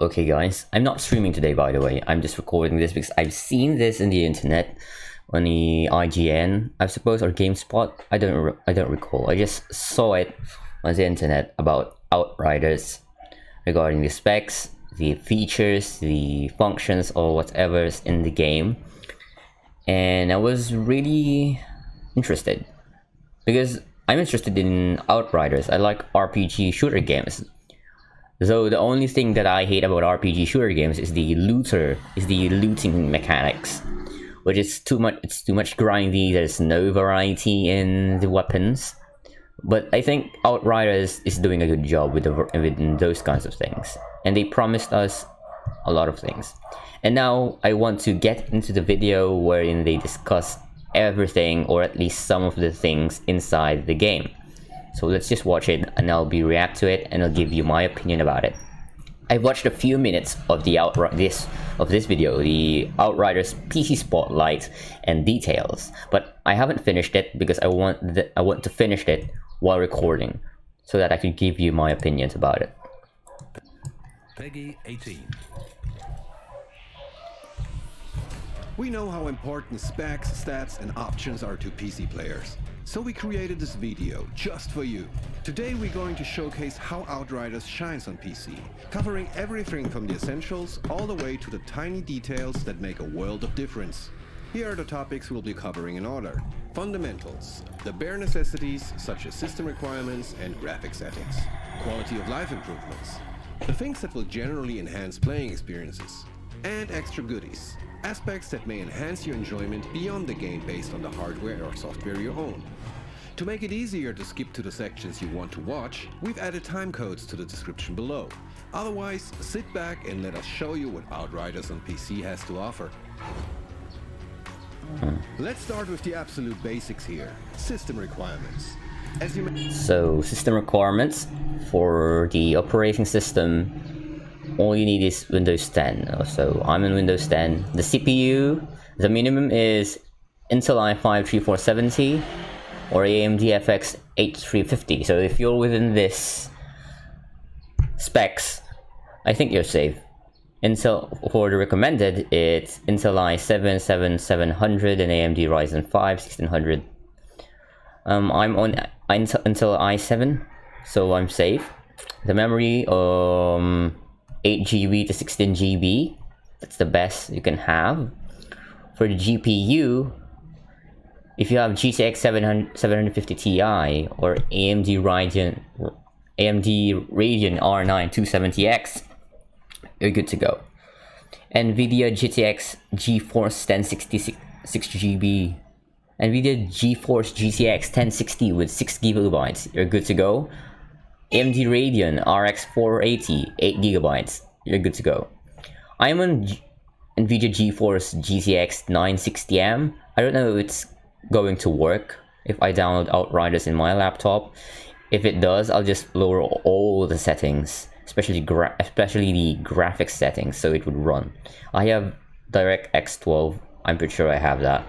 Okay guys, I'm not streaming today by the way, I'm just recording this because I've seen this in the internet, on the IGN, I suppose, or GameSpot, I don't recall. I just saw it on the internet about Outriders, regarding the specs, the features, the functions, or whatever's in the game. And I was really interested, because I'm interested in Outriders. I like RPG shooter games. Though the only thing that I hate about RPG shooter games is the looting mechanics, which is too much. It's too much grindy. There's no variety in the weapons. But I think Outriders is doing a good job with those kinds of things, and they promised us a lot of things. And now I want to get into the video wherein they discuss everything, or at least some of the things inside the game. So let's just watch it, and I'll react to it, and I'll give you my opinion about it. I watched a few minutes of this video, the Outriders PC Spotlight and details, but I haven't finished it because I want to finish it while recording, so that I can give you my opinions about it. Peggy 18. We know how important specs, stats, and options are to PC players. So we created this video just for you. Today we're going to showcase how Outriders shines on PC, covering everything from the essentials all the way to the tiny details that make a world of difference. Here are the topics we'll be covering in order. Fundamentals, the bare necessities such as system requirements and graphic settings. Quality of life improvements, the things that will generally enhance playing experiences. And extra goodies, aspects that may enhance your enjoyment beyond the game based on the hardware or software you own. To make it easier to skip to the sections you want to watch, we've added time codes to the description below. Otherwise, sit back and let us show you what Outriders on PC has to offer. Let's start with the absolute basics here. System requirements. So system requirements for the operating system, all you need is Windows 10. So I'm in Windows 10. The CPU, the minimum is Intel i5 3470 or AMD FX 8350. So if you're within this specs, I think you're safe. Intel, for the recommended, it's Intel i7 7700 and AMD Ryzen 5 1600. I'm on Intel i7, so I'm safe. The memory, 8GB to 16GB, that's the best you can have. For the GPU, if you have GTX 750 Ti or AMD Radeon R9 270X, you're good to go. Nvidia GTX GeForce 1060 6GB, Nvidia GeForce GTX 1060 with 6GB, you're good to go. AMD Radeon RX 480 8GB, you're good to go. I'm on Nvidia GeForce GTX 960M. I don't know if it's going to work if I download Outriders in my laptop. If it does, I'll just lower all the settings, especially the graphics settings, so it would run. I have DirectX 12. I'm pretty sure I have that.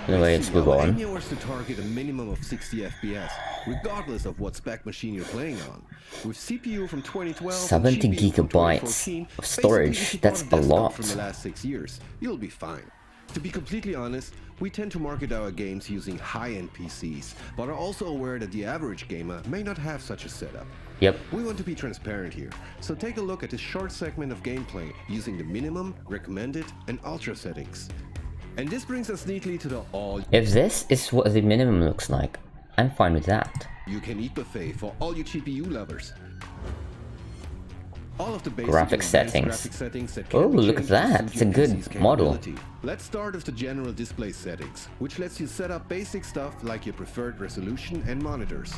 Anyway, let's move on. Aim yours to target a minimum of 60 FPS, regardless of what spec machine you're playing on. With CPU from 2012, 70 gigabytes of storage, that's a lot. From the last 6 years, you'll be fine. To be completely honest, we tend to market our games using high-end PCs, but are also aware that the average gamer may not have such a setup. Yep. We want to be transparent here, so take a look at this short segment of gameplay using the minimum, recommended, and ultra settings. And this brings us neatly to the all. If this is what the minimum looks like, I'm fine with that. You can eat buffet for all you GPU lovers. All of the basic graphic settings. that Oh, look at that. It's a good model. Let's start with the general display settings, which lets you set up basic stuff like your preferred resolution and monitors.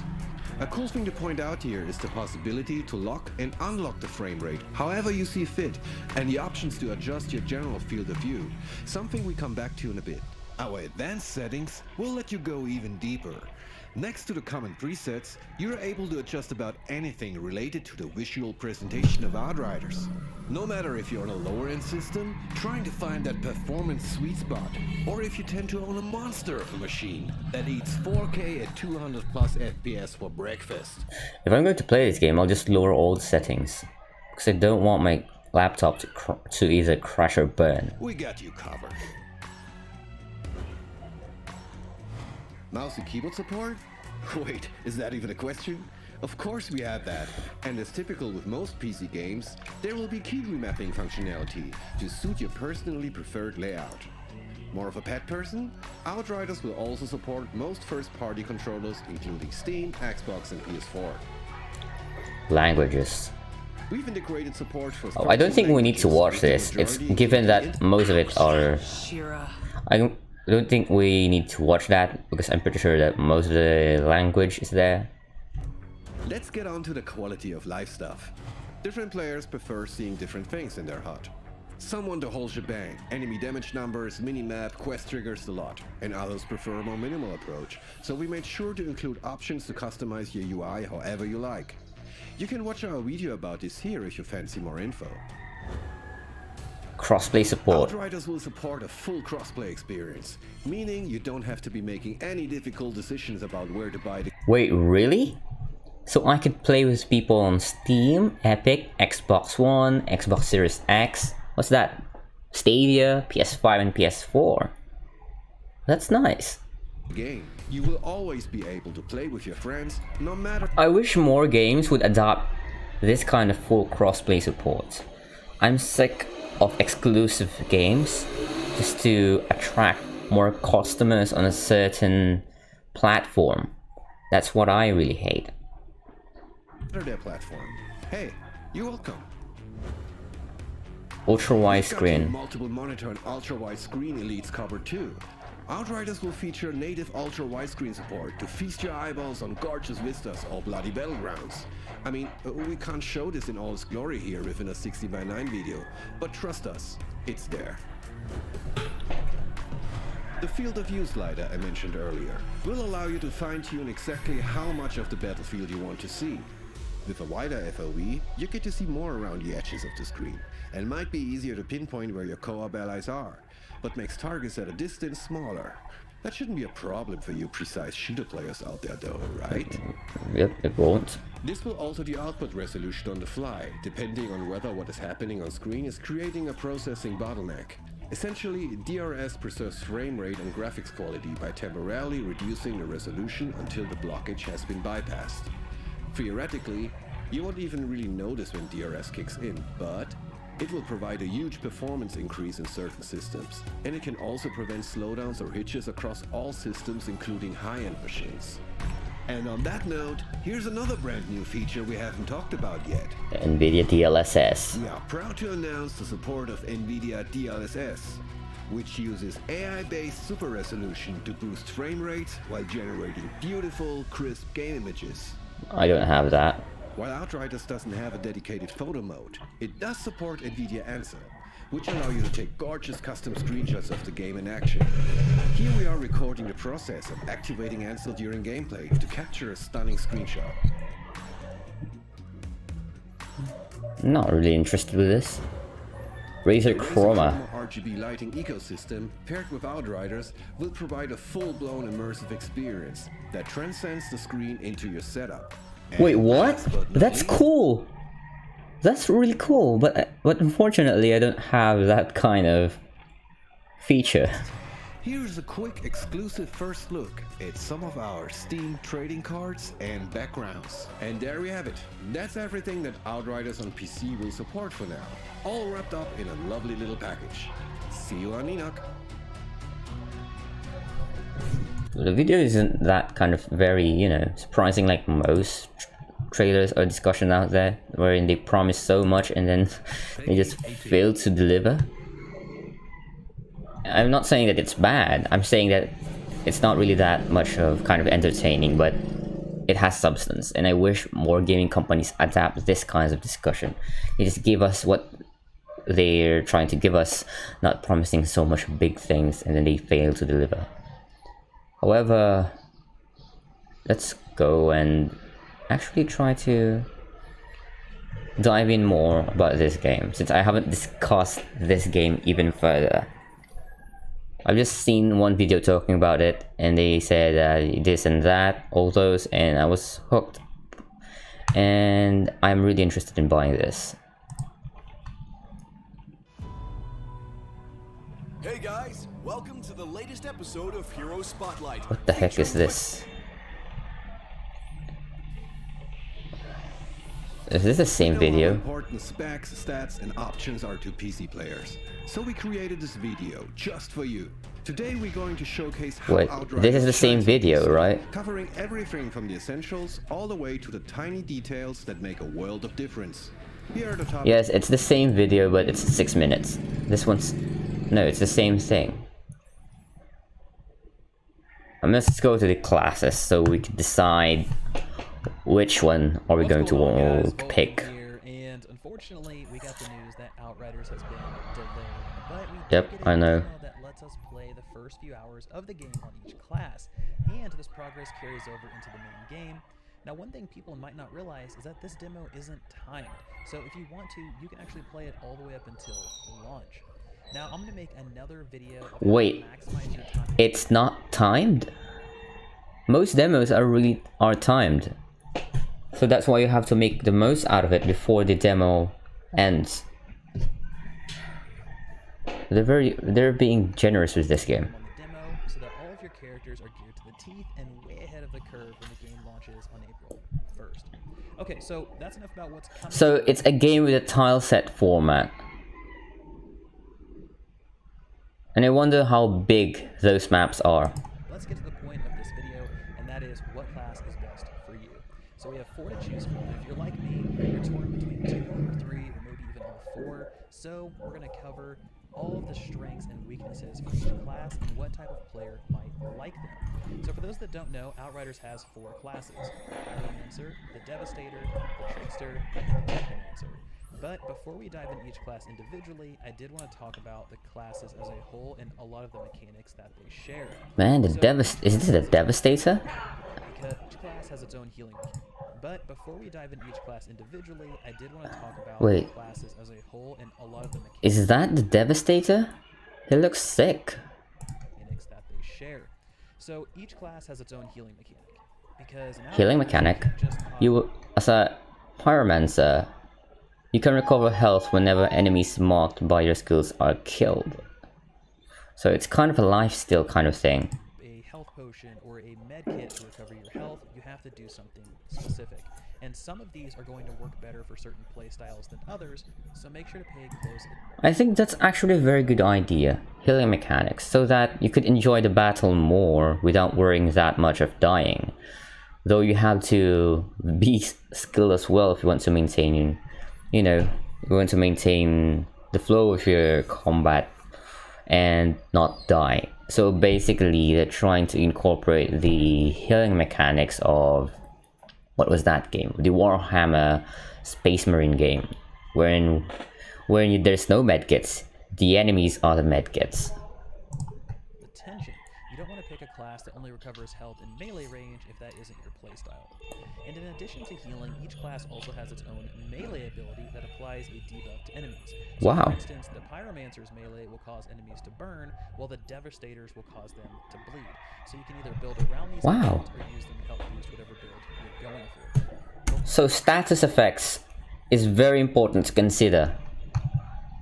A cool thing to point out here is the possibility to lock and unlock the frame rate however you see fit, and the options to adjust your general field of view, something we come back to in a bit. Our advanced settings will let you go even deeper. Next to the common presets, you're able to adjust about anything related to the visual presentation of Outriders. No matter if you're on a lower-end system, trying to find that performance sweet spot, or if you tend to own a monster of a machine that eats 4K at 200 plus FPS for breakfast. If I'm going to play this game, I'll just lower all the settings. because I don't want my laptop to either crash or burn. We got you covered. Mouse and keyboard support? Wait, is that even a question? Of course we have that, and as typical with most PC games, there will be key remapping functionality to suit your personally preferred layout. More of a pet person? Outriders will also support most first-party controllers including Steam, Xbox and PS4. Languages. We've integrated support for I don't think we need to watch this. It's given that most of it are... I don't think we need to watch that because I'm pretty sure that most of the language is there. Let's get on to the quality of life stuff. Different players prefer seeing different things in their HUD. Some want the whole shebang, enemy damage numbers, minimap, quest triggers, a lot. And others prefer a more minimal approach, so we made sure to include options to customize your UI however you like. You can watch our video about this here if you fancy more info. Crossplay support. Outriders will support a full crossplay experience, meaning you don't have to be making any difficult decisions about where to buy the... Wait, really? So I could play with people on Steam, Epic, Xbox One, Xbox Series X, what's that? Stadia, PS5 and PS4. That's nice. Game. You will always be able to play with your friends, no matter... I wish more games would adopt this kind of full crossplay support. I'm sick of exclusive games just to attract more customers on a certain platform. That's what I really hate. Their platform. Hey, you're welcome. Ultra widescreen. Multiple monitor and ultra widescreen elites covered too. Outriders will feature native ultra widescreen support to feast your eyeballs on gorgeous vistas or bloody battlegrounds. I mean, we can't show this in all its glory here within a 60:9 video, but trust us, it's there. The field of view slider I mentioned earlier will allow you to fine-tune exactly how much of the battlefield you want to see. With a wider FOV, you get to see more around the edges of the screen, and might be easier to pinpoint where your co-op allies are, but makes targets at a distance smaller. That shouldn't be a problem for you precise shooter players out there though, right? Yep, it won't. This will alter the output resolution on the fly, depending on whether what is happening on screen is creating a processing bottleneck. Essentially, DRS preserves frame rate and graphics quality by temporarily reducing the resolution until the blockage has been bypassed. Theoretically, you won't even really notice when DRS kicks in, but it will provide a huge performance increase in certain systems, and it can also prevent slowdowns or hitches across all systems, including high-end machines. And on that note, here's another brand new feature we haven't talked about yet. The Nvidia Dlss. We are proud to announce the support of Nvidia Dlss, which uses AI-based super resolution to boost frame rates while generating beautiful, crisp game images. I don't have that. While Outriders doesn't have a dedicated photo mode, it does support Nvidia Answer, which allow you to take gorgeous custom screenshots of the game in action. Here we are recording the process of activating Ansel during gameplay to capture a stunning screenshot. Not really interested with this. Razer Chroma. RGB lighting ecosystem paired with Outriders will provide a full-blown immersive experience that transcends the screen into your setup. Wait, what? That's cool. That's really cool, but unfortunately I don't have that kind of feature. Here's a quick exclusive first look at some of our Steam trading cards and backgrounds. And there we have it. That's everything that Outriders on PC will support for now. All wrapped up in a lovely little package. See you on Enoch. The video isn't that kind of very, surprising like most trailers or discussion out there, wherein they promise so much and then they just fail to deliver. I'm not saying that it's bad, I'm saying that it's not really that much of kind of entertaining, but it has substance, and I wish more gaming companies adapt this kind of discussion. They just give us what they're trying to give us, not promising so much big things and then they fail to deliver. However, let's go and actually try to dive in more about this game, since I haven't discussed this game even further. I've just seen one video talking about it, and they said this and that, all those, and I was hooked. And I'm really interested in buying this. guys, welcome to the latest episode of Hero Spotlight. What the heck is this? Is this the same video? How important specs, stats, and options are to PC players. So we created this video just for you. Today we're going to showcase how Wait, Outriders this is the same shines on video, PC, right? covering everything from the essentials all the way to the tiny details that make a world of difference. Here are the top. Yes, it's the same video, but it's 6 minutes. This one's... No, it's the same thing. Let's go to the classes so we can decide which one are we going to pick. And unfortunately, we got the news that Outriders has been delayed. But we Yep, I know. that lets us play the first few hours of the game on each class, and this progress carries over into the main game. Now, one thing people might not realize is that this demo isn't timed. So if you want to, you can actually play it all the way up until launch. Now, I'm going to make another video of how to Wait, maximize your time. it's not timed? Most demos are timed. So that's why you have to make the most out of it before the demo ends. They're being generous with this game. On the demo, so that all of your characters are geared to the teeth and way ahead of the curve when the game launches on April 1st. Okay, so that's enough about what's coming. So it's a game with a tile set format. And I wonder how big those maps are. Let's get to the point of this video, and that is what class is best for you. So we have 4 to choose from. If you're like me, you're torn between 2 or 3, or maybe even all 4. So we're going to cover all of the strengths and weaknesses for each class and what type of player might like them. So for those that don't know, Outriders has 4 classes: the Pyromancer, the Devastator, the Trickster, and the Technomancer. But before we dive into each class individually, I did want to talk about the classes as a whole and a lot of the mechanics that they share. Man, So, is this a Devastator? because each class has its own healing mechanic. But before we dive into each class individually, I did want to talk about Wait. the classes as a whole and a lot of the Is that the Devastator? He looks sick. mechanics that they share. So each class has its own healing mechanic. Because an Healing Outriders mechanic. just cause You, as a Pyromancer, you can recover health whenever enemies marked by your skills are killed. So it's kind of a lifesteal kind of thing. a health potion or a med kit to recover your health, you have to do something specific. And some of these are going to work better for certain playstyles than others, so make sure to pay close attention. I think that's actually a very good idea, healing mechanics, so that you could enjoy the battle more without worrying that much of dying. Though you have to be skilled as well if you want to maintain, you know, you want to maintain the flow of your combat and not die. So basically, they're trying to incorporate the healing mechanics of, what was that game? The Warhammer Space Marine game, wherein there's no medkits. The enemies are the medkits. Attention, you don't want to pick a class that only recovers health in melee range if that isn't your playstyle. And in addition to healing, each class also has its own melee ability that applies a debuff to enemies. So Wow. for instance, the Pyromancer's melee will cause enemies to burn, while the Devastators will cause them to bleed. So you can either build around these Wow. actions or use them to help boost whatever build you're going for. So status effects is very important to consider.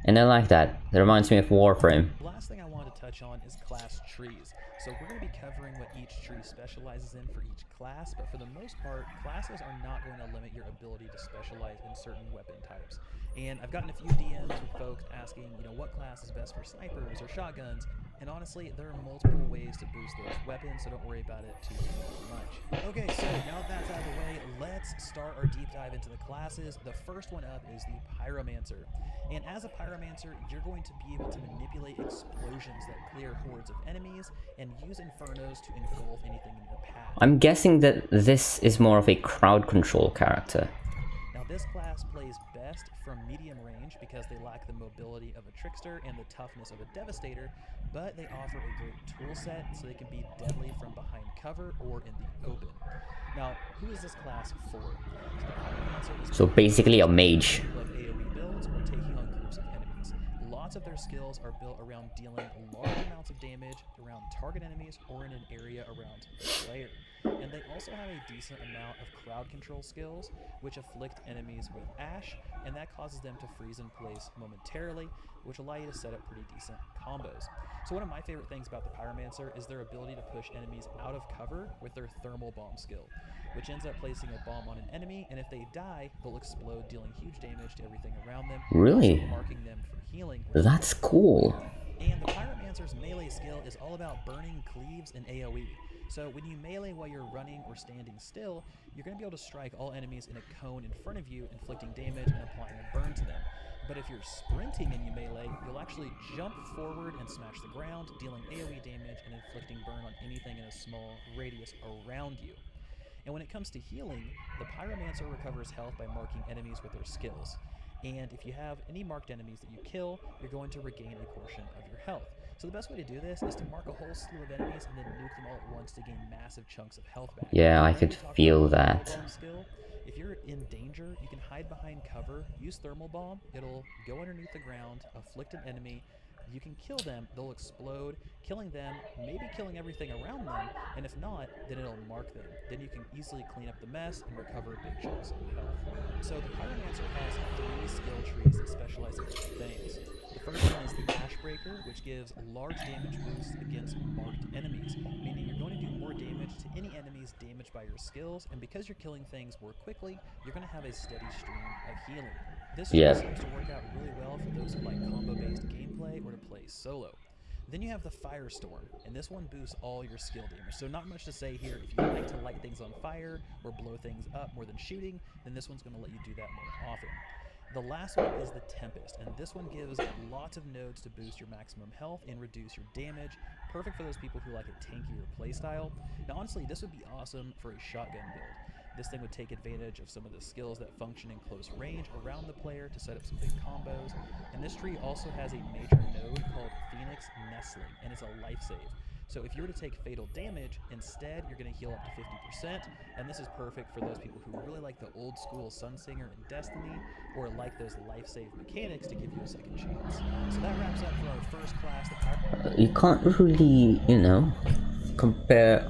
And I like that. It reminds me of Warframe. The last thing I wanted to touch on is class trees. So we're going to be covering what each tree specializes in for each class, but for the most part, classes are not going to limit your ability to specialize in certain weapon types. And I've gotten a few DMs with folks asking, what class is best for snipers or shotguns, and honestly, there are multiple ways to boost those weapons, so don't worry about it too much. Okay, so now that that's out of the way, let's start our deep dive into the classes. The first one up is the Pyromancer. And as a Pyromancer, you're going to be able to manipulate explosions that clear hordes of enemies and use infernos to engulf anything in your path. I'm guessing that this is more of a crowd control character. Now this class plays best from medium range because they lack the mobility of a Trickster and the toughness of a Devastator, but they offer a great tool set so they can be deadly from behind cover or in the open. Now, who is this class for? So basically a mage. Of AoE builds or taking on groups of enemies. Lots of their skills are built around dealing large amounts of damage around target enemies or in an area around the player. And they also have a decent amount of crowd control skills, which afflict enemies enemies with Ash, and that causes them to freeze in place momentarily, which allow you to set up pretty decent combos. So one of my favorite things about the Pyromancer is their ability to push enemies out of cover with their thermal bomb skill, which ends up placing a bomb on an enemy, and if they die, they'll explode, dealing huge damage to everything around them, Really? also marking them for healing. That's cool. And the Pyromancer's melee skill is all about burning cleaves and AoE. So when you melee while you're running or standing still, you're going to be able to strike all enemies in a cone in front of you, inflicting damage and applying a burn to them. But if you're sprinting and you melee, you'll actually jump forward and smash the ground, dealing AoE damage and inflicting burn on anything in a small radius around you. And when it comes to healing, the Pyromancer recovers health by marking enemies with their skills. And if you have any marked enemies that you kill, you're going to regain a portion of your health. So the best way to do this is to mark a whole slew of enemies and then nuke them all at once to gain massive chunks of health back. Yeah, I could feel that. Skill. If you're in danger, you can hide behind cover, use thermal bomb, it'll go underneath the ground, afflict an enemy, you can kill them, they'll explode, killing them, maybe killing everything around them, and if not, then it'll mark them. Then you can easily clean up the mess and recover big chunks of health. So the Pyromancer has 3 skill trees that specialize in different things. The first one is the Ash Breaker, which gives large damage boosts against marked enemies, meaning you're going to do more damage to any enemies damaged by your skills, and because you're killing things more quickly, you're going to have a steady stream of healing. This seems to work out really well for those who like combo-based gameplay or to play solo. Then you have the Firestorm, and this one boosts all your skill damage. So not much to say here. If you like to light things on fire or blow things up more than shooting, then this one's going to let you do that more often. The last one is the Tempest, and this one gives lots of nodes to boost your maximum health and reduce your damage. Perfect for those people who like a tankier playstyle. Now honestly, this would be awesome for a shotgun build. This thing would take advantage of some of the skills that function in close range around the player to set up some big combos. And this tree also has a major node called Phoenix Nestling, and it's a life save. So if you were to take fatal damage, instead you're going to heal up to 50%, and this is perfect for those people who really like the old school Sunsinger and Destiny, or like those life save mechanics to give you a second chance. So that wraps up for our first class. You can't really, you know, compare.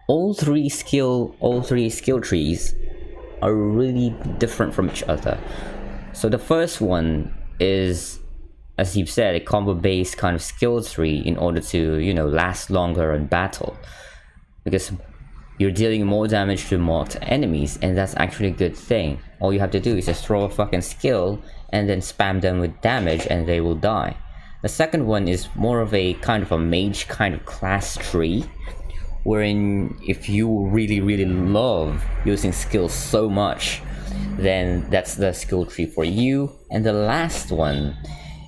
All three skill trees are really different from each other. So the first one is, as you've said, a combo-based kind of skill tree in order to, you know, last longer in battle, because you're dealing more damage to marked enemies, and that's actually a good thing. All you have to do is just throw a fucking skill and then spam them with damage and they will die. The second one is more of a kind of a mage kind of class tree, wherein if you really love using skills so much, then that's the skill tree for you. And the last one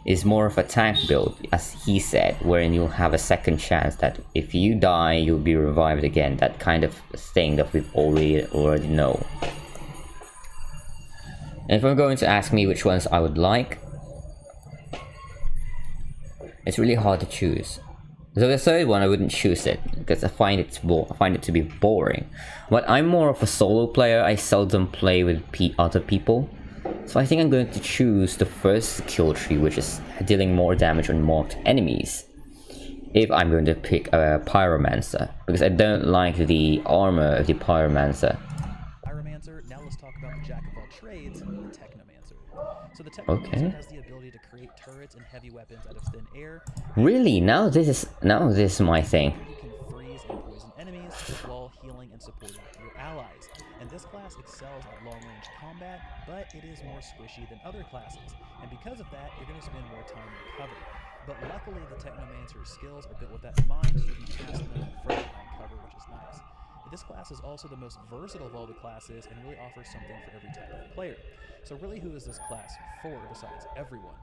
is more of a tank build, as he said, wherein you'll have a second chance that if you die, you'll be revived again. That kind of thing that we've already know. And if you're going to ask me which ones I would like, it's really hard to choose. So the third one, I wouldn't choose it because I find it to be boring. But I'm more of a solo player. I seldom play with other people. So I think I'm going to choose the first skill tree, which is dealing more damage on marked enemies, if I'm going to pick a Pyromancer, because I don't like the armor of the Pyromancer. Pyromancer, now let's talk about the jack of all trades, the Technomancer. So the Technomancer has the ability to create turrets and heavy weapons out of thin air. Really? Now this is my thing. You can freeze and poison enemies while healing and supporting your allies. And this class excels at long-range combat, but it is more squishy than other classes. And because of that, you're going to spend more time in cover. But luckily, the Technomancer's skills are built with that in mind, so you can cast them further behind cover, which is nice. This class is also the most versatile of all the classes and really offers something for every type of player. So really, who is this class for besides everyone?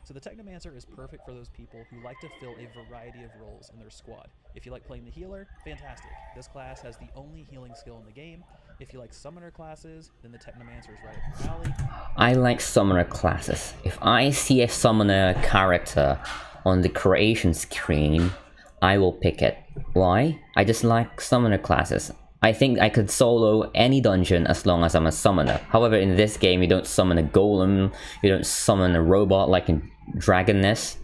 So the Technomancer is perfect for those people who like to fill a variety of roles in their squad. If you like playing the healer, fantastic. This class has the only healing skill in the game. If you like summoner classes, then the Technomancer is right up your alley. I like summoner classes. If I see a summoner character on the creation screen, I will pick it. Why? I just like summoner classes. I think I could solo any dungeon as long as I'm a summoner. However, in this game, you don't summon a golem, you don't summon a robot like in Dragon Nest,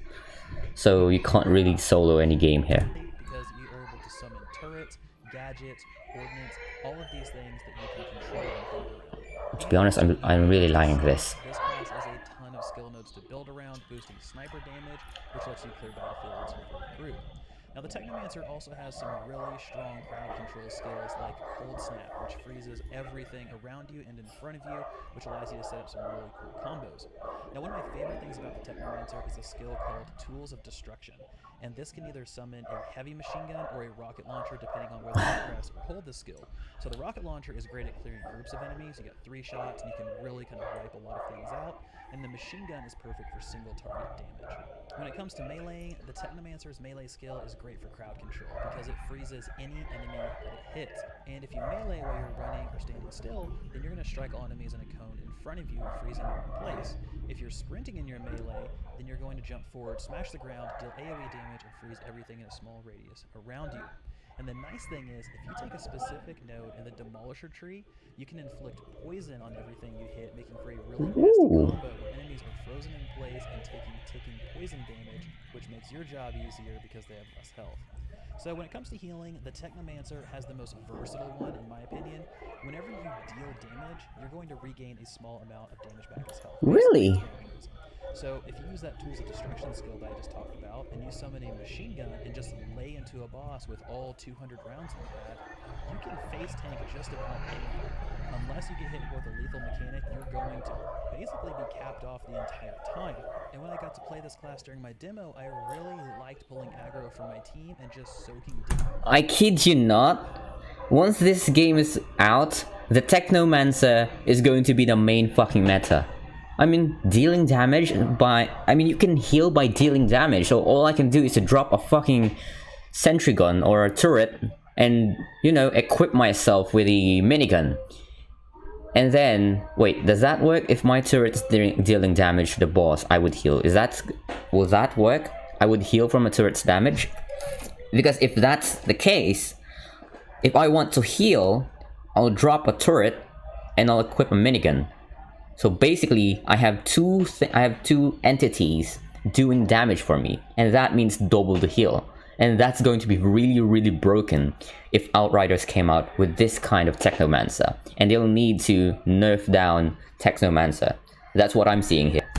so you can't really solo any game here. Because you are able to summon turrets, gadgets, ordnance, all of these things that you can control and build around. To be honest, I'm really liking this. This class has a ton of skill nodes to build around, boosting sniper damage, which lets you clear battlefields for a group. Now the Technomancer also has some really strong crowd control skills like Cold Snap, which freezes everything around you and in front of you, which allows you to set up some really cool combos. Now one of my favorite things about the Technomancer is a skill called Tools of Destruction, and this can either summon a heavy machine gun or a rocket launcher depending on whether you press or hold the skill. So the rocket launcher is great at clearing groups of enemies. You get 3 shots and you can really kind of wipe a lot of things out, and the machine gun is perfect for single target damage. When it comes to melee, the Technomancer's melee skill is great for crowd control because it freezes any enemy that it hits. And if you melee while you're running or standing still, then you're going to strike all enemies in a cone in front of you, freezing them in place. If you're sprinting in your melee, then you're going to jump forward, smash the ground, deal AoE damage, and freeze everything in a small radius around you. And the nice thing is, if you take a specific node in the Demolisher tree, you can inflict poison on everything you hit, making for a really nasty combo where enemies are frozen in place and taking ticking poison damage, which makes your job easier because they have less health. So when it comes to healing, the Technomancer has the most versatile one in my opinion. Whenever you deal damage, you're going to regain a small amount of damage back as health. Really? So if you use that Tools of Destruction skill that I just talked about, and you summon a machine gun and just lay into a boss with all 200 rounds in that, you can face tank just about anything. Unless you get hit with a lethal mechanic, you're going to basically be capped off the entire time. And when I got to play this class during my demo, I really liked pulling aggro from my team and just soaking damage. I kid you not. Once this game is out, the Technomancer is going to be the main fucking meta. I mean, dealing damage by... I mean, you can heal by dealing damage, so all I can do is to drop a fucking sentry gun or a turret and, you know, equip myself with a minigun. And then... Wait, does that work? If my turret is dealing damage to the boss, I would heal. Will that work? I would heal from a turret's damage? Because if that's the case, if I want to heal, I'll drop a turret and I'll equip a minigun. So basically, I have two entities doing damage for me, and that means double the heal. And that's going to be really, really broken if Outriders came out with this kind of Technomancer. And they'll need to nerf down Technomancer. That's what I'm seeing here.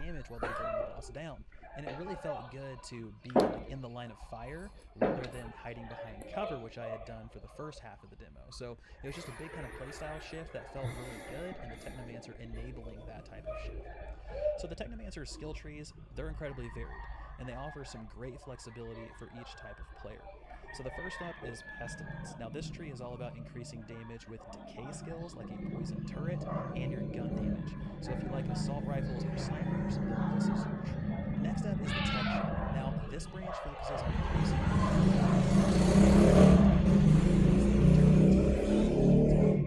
Damage while they bring the boss down. And it really felt good to be in the line of fire rather than hiding behind cover, which I had done for the first half of the demo. So it was just a big kind of playstyle shift that felt really good, and the Technomancer enabling that type of shift. So the Technomancer's skill trees, they're incredibly varied, and they offer some great flexibility for each type of player. So the first up is Pestilence. Now this tree is all about increasing damage with decay skills like a poison turret and your gun damage. So if you like assault rifles or snipers, then this is your tree. Next up is the Tech Shaman. Now this branch focuses on increasing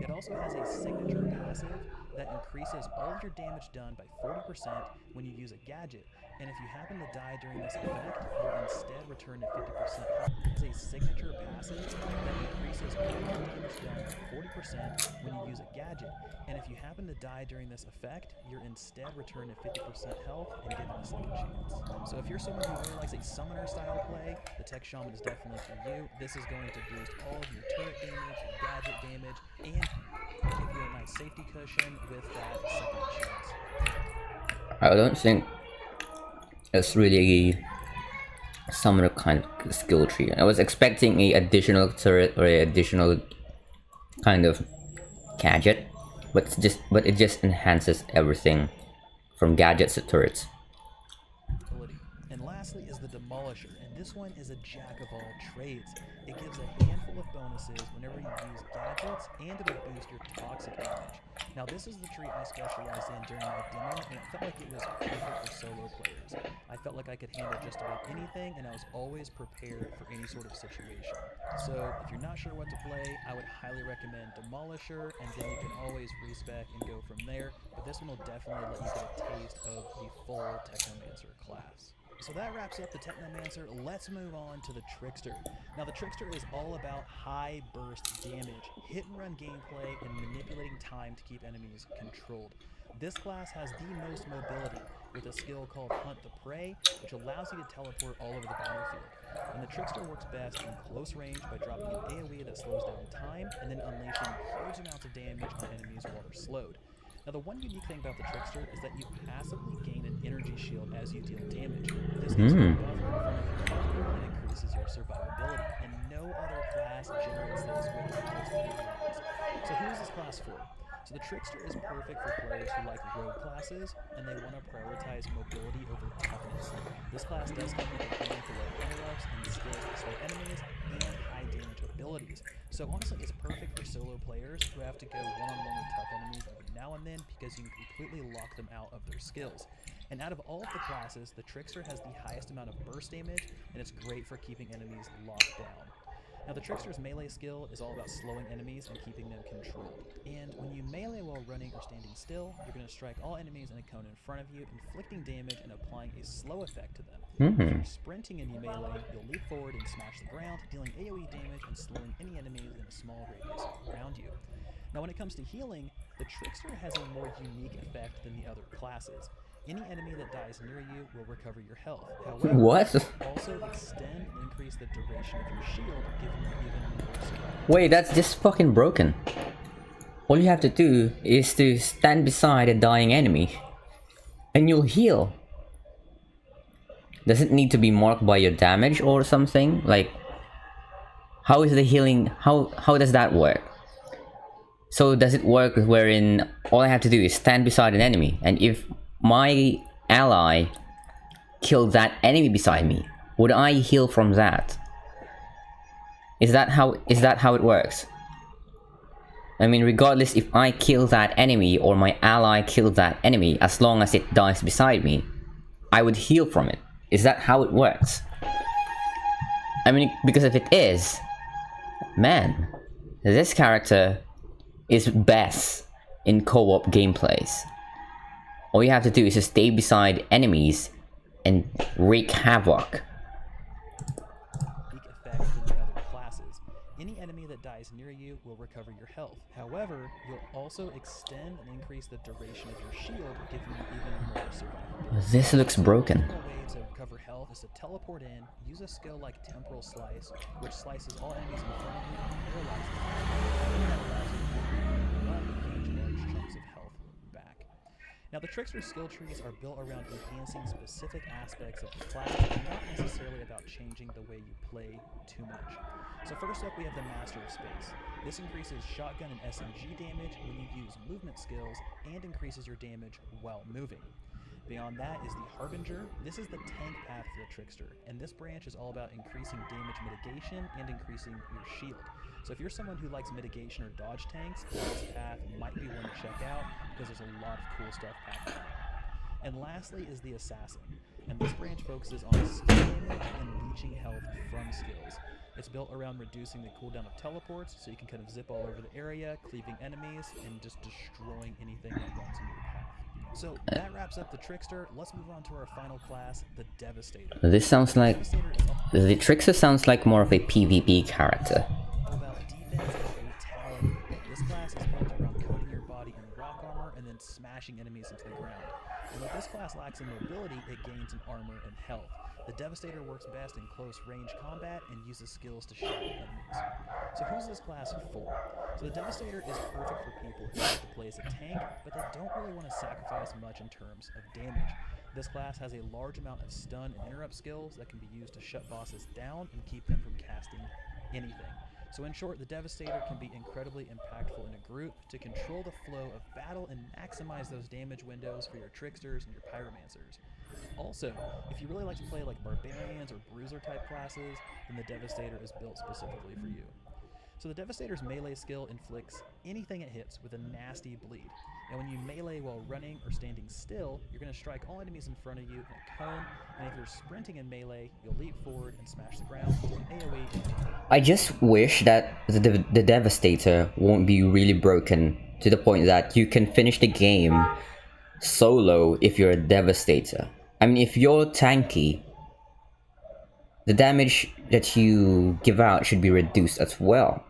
it also has a signature passive that increases all of your damage done by 40% when you use a gadget. And if you happen to die during this effect, you'll instead return to 50% health. It's a signature passive that increases all of your damage done by 40% when you use a gadget. And if you happen to die during this effect, you're instead returned to 50% health and given a second chance. So if you're someone who really likes a summoner style play, the Tech Shaman is definitely for you. This is going to boost all of your turret damage, your gadget damage, and give you a nice safety cushion with that second chance. I don't think it's really a summoner kind of skill tree. I was expecting a additional turret or a additional kind of gadget, but it just enhances everything from gadgets to turrets. And lastly is the Demolisher, and this one is a jack of all trades. It gives a handful of bonuses whenever you use gadgets, and it'll boost your toxic damage. Now this is the tree I specialized in during my demo, and it felt like it was perfect for solo players. I felt like I could handle just about anything, and I was always prepared for any sort of situation. So if you're not sure what to play, I would highly recommend Demolisher, and then you can always respec and go from there, but this one will definitely let you get a taste of the full Technomancer class. So that wraps up the Technomancer. Let's move on to the Trickster. Now the Trickster is all about high burst damage, hit and run gameplay, and manipulating time to keep enemies controlled. This class has the most mobility with a skill called Hunt the Prey, which allows you to teleport all over the battlefield. And the Trickster works best in close range by dropping an AoE that slows down time and then unleashing huge amounts of damage on enemies while they're slowed. Now the one unique thing about the Trickster is that you passively gain an energy shield as you deal damage. This gives you a buffer in front of your health and increases your survivability, and no other class generates this without its abilities. So who is this class for? So the Trickster is perfect for players who like rogue classes and they want to prioritize mobility over toughness. This class does come with a handful of interrupts and skills to slow enemies and high damage abilities. So honestly, it's perfect for solo players who have to go one-on-one with tough enemies every now and then because you can completely lock them out of their skills. And out of all of the classes, the Trickster has the highest amount of burst damage, and it's great for keeping enemies locked down. Now the Trickster's melee skill is all about slowing enemies and keeping them controlled. And when you melee while running or standing still, you're going to strike all enemies in a cone in front of you, inflicting damage and applying a slow effect to them. If you're sprinting and you melee, you'll leap forward and smash the ground, dealing AoE damage and slowing any enemies in a small radius around you. Now when it comes to healing, the Trickster has a more unique effect than the other classes. Any enemy that dies near you will recover your health. However, also extend and increase the duration of your shield, giving you even more survival. Wait, that's just fucking broken. All you have to do is to stand beside a dying enemy, and you'll heal. Does it need to be marked by your damage or something? Like, how is the healing? How does that work? So does it work wherein all I have to do is stand beside an enemy, and if my ally killed that enemy beside me, would I heal from that? Is that how it works? I mean, regardless if I kill that enemy or my ally killed that enemy, as long as it dies beside me, I would heal from it. Is that how it works? I mean, because if it is, man, this character is best in co-op gameplays. All you have to do is just stay beside enemies and wreak havoc. Effect than the other classes. Any enemy that dies near you will recover your health. However, you'll also extend and increase the duration of your shield, giving you even more survivability. This looks broken. A way to recover health is to teleport in, use a skill like Temporal Slice, which slices all enemies in front of you and paralyzes them. That allows you to run and gain large chunks of health back. Now the Trickster skill trees are built around enhancing specific aspects of the class, and not necessarily about changing the way you play too much. So first up we have the Master of Space. This increases shotgun and SMG damage when you use movement skills and increases your damage while moving. Beyond that is the Harbinger. This is the tank path for the Trickster, and this branch is all about increasing damage mitigation and increasing your shield. So if you're someone who likes mitigation or dodge tanks, this path might be one to check out because there's a lot of cool stuff packed in. And lastly is the Assassin, and this branch focuses on skill damage and leeching health from skills. It's built around reducing the cooldown of teleports, so you can kind of zip all over the area, cleaving enemies, and just destroying anything that runs in your path. So that wraps up the Trickster. Let's move on to our final class, the Devastator. This sounds like... The Trickster sounds like more of a PvP character. About defense and brutality. This class is built around coating your body in rock armor and then smashing enemies into the ground. And what this class lacks in mobility, it gains in armor and health. The Devastator works best in close range combat and uses skills to shatter enemies. So who's this class for? So the Devastator is perfect for people who like to play as a tank, but they don't really want to sacrifice much in terms of damage. This class has a large amount of stun and interrupt skills that can be used to shut bosses down and keep them from casting anything. So in short, the Devastator can be incredibly impactful in a group to control the flow of battle and maximize those damage windows for your Tricksters and your Pyromancers. Also, if you really like to play like Barbarians or Bruiser type classes, then the Devastator is built specifically for you. So the Devastator's melee skill inflicts anything it hits with a nasty bleed. And when you melee while running or standing still, you're going to strike all enemies in front of you in a cone, and if you're sprinting in melee, you'll leap forward and smash the ground with an AoE. I just wish that the Devastator won't be really broken to the point that you can finish the game solo if you're a Devastator. I mean, if you're tanky, the damage that you give out should be reduced as well.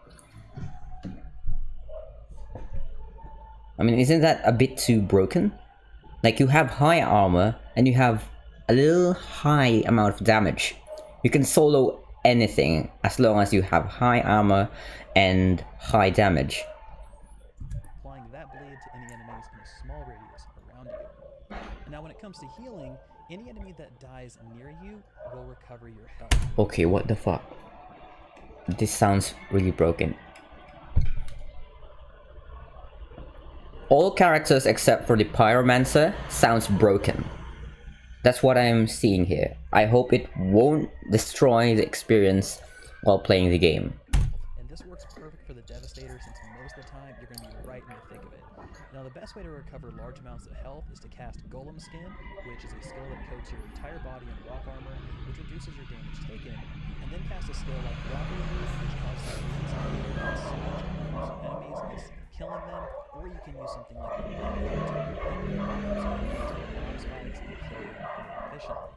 I mean, isn't that a bit too broken? Like, you have high armor and you have a little high amount of damage. You can solo anything as long as you have high armor and high damage. Applying that bleed to any enemies in a small comes to healing, any enemy that dies near you will recover your health. Okay, what the fuck? This sounds really broken. All characters except for the Pyromancer sounds broken. That's what I'm seeing here. I hope it won't destroy the experience while playing the game. And this works perfect for the Devastator since most of the time you're going to be right in the thick of it. Now the best way to recover large amounts of health is to cast Golem Skin, which is a skill that coats your entire body in rock armor, which reduces your damage taken, and then cast a skill like Rock Remove, which causes you to release so much enemies instead of killing them, or you can use something like Nvidia to manipulate items so enemies take bomb spikes and kill them more efficiently.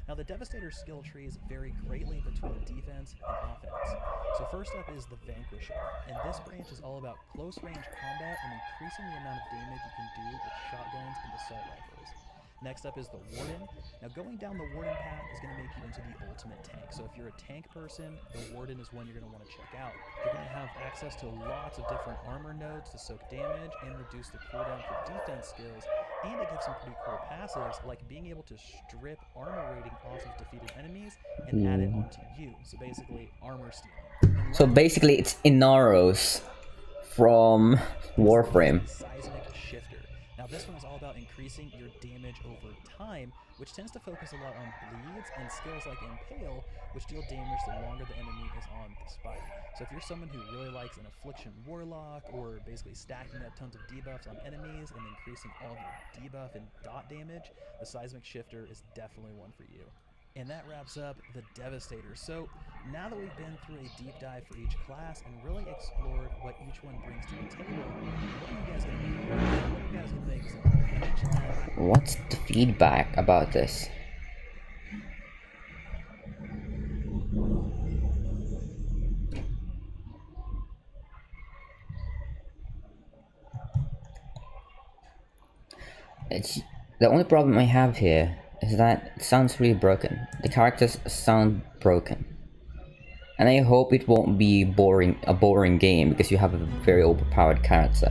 Now the Devastator skill trees vary greatly between defense and offense. So first up is the Vanquisher, and this branch is all about close range combat and increasing the amount of damage you can do with shotguns and assault rifles. Next up is the Warden. Now going down the Warden path is going to make you into the ultimate tank. So if you're a tank person, the Warden is one you're going to want to check out. You're going to have access to lots of different armor nodes to soak damage and reduce the cooldown for defense skills, and it gives some pretty cool passives like being able to strip armor rating off of defeated enemies and add it onto you. So basically armor stealing. So basically it's Inaros from Warframe. Seismic Shifter. Now this one is all about increasing your damage over time, which tends to focus a lot on bleeds and skills like Impale, which deal damage the longer the enemy is on the spike. So if you're someone who really likes an Affliction Warlock, or basically stacking up tons of debuffs on enemies and increasing all of your debuff and dot damage, the Seismic Shifter is definitely one for you. And that wraps up the Devastator. So now that we've been through a deep dive for each class and really explored what each one brings to the table, what are you guys going to do? What are you guys going to make us all? I mentioned that. What's the feedback about this? It's the only problem I have here is that it sounds really broken. The characters sound broken. And I hope it won't be a boring game because you have a very overpowered character.